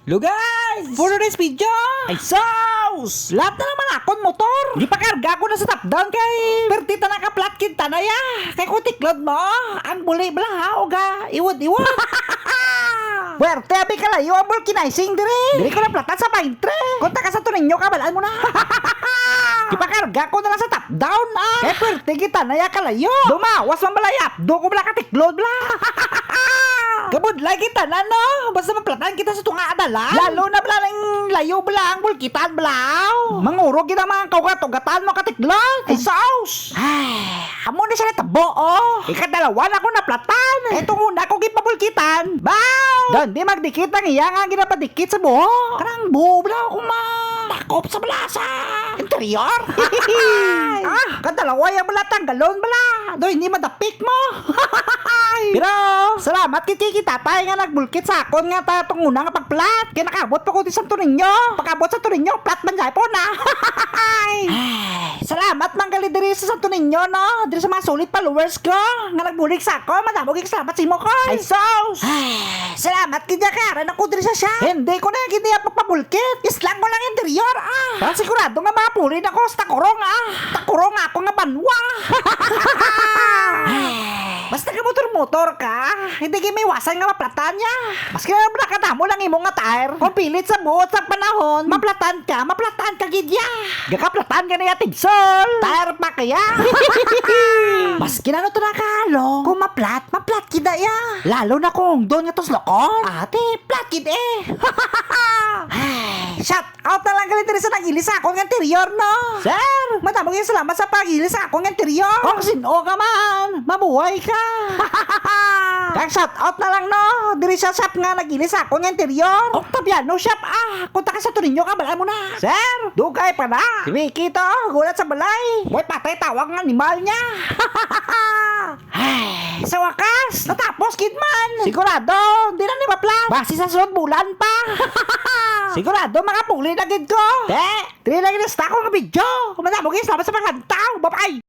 Hello guys! For today's video, ay sauce! Lahat na naman akong motor. Di pa karga ko na sa top down kay pertita na kaplat kita na ya. Kay kutiklod mo, ang buli bala ha, oga. Iwad. Buerte, abi kalayo ang vulcanizing dire. Diri ko na platan sa paintre. Kunta ka sa tuninyo, kabalaan mo na. Di pa karga ko na lang sa top down ah. Kay perte kita na ya kalayo. Dumawas man balayap. Do ko bala katiklod bala. Kabud lagi kita na no. Basta maplatan kita sa tunga adalan. Lalo na bala ng layo bala ang bulkitan bala. Mangurog kita mga kaugat-ugatan mo katiklod. Ay sauce. Ay, amo na siya natabo oh. Ikadalawa na ako naplatan. Itong una ko gipabulkitan. Baw! Doon di magdikit ang iya nga ginapadikit sa buho. Karang buho bala ako takop sa balasa. Interior. Kadalawa yung bala tanggalon bala. Doon hindi madapik mo. Pero salamat kiti tatay nga nagbulkit sa akon nga tatong una nga pagplat. Kaya nakabot pa ko di sa tuninyo. Pagkabot sa tuninyo, plat man jay po na. Salamat manggali diri sa tuninyo no. Diri sa mga sulit followers ko nga nagbulik sa ako. Madamog yung salamat sa imo ko. Ay sauce. Salamat kanya karan ako diri sa siya. Hindi ko na kiti pagpabulkit. Islang ko lang interior ah. Para sigurado nga mapulin ako sa takurong ah. Takurong ako nga banwa. Basta ka motor-motor ka, hindi kayo may iwasan nga maplatan niya. Maski na nakata mo lang imong nga tire. Kung pilit sa buot sa panahon, maplatan ka gidya. Gakaplatan ka na ya tigsol. Tire pa kaya. Maski na to nakalo. Kung maplat kita ya. Lalo na kung doon nga tos lokon. Ate, plat kid eh. Shout out na lang galit rin sa nag-ilis ako ng interior no. Sir, matamang yung salamat sa pag-ilis ako ng interior. Kung sino ka man, mabuhay ka. Kaya shout out na lang no. Diri sa shop nga nag-ilis ako ng interior. Octaviano shop ah. Kunta ka sa tuninyo ka, balaan mo na. Sir, dugay pa na. Si Vicky to, gulat sa balay. Boy patay tawag ng animal niya. Sa wakas, natapos kidman. Sigurado, hindi na ni maplan. Base sa sunod bulan pa. Sigurado mga puli na gid ko. Tiri lagi na ko ng video. Kumanabog yung salamat sa mga lantaw. Bye-bye.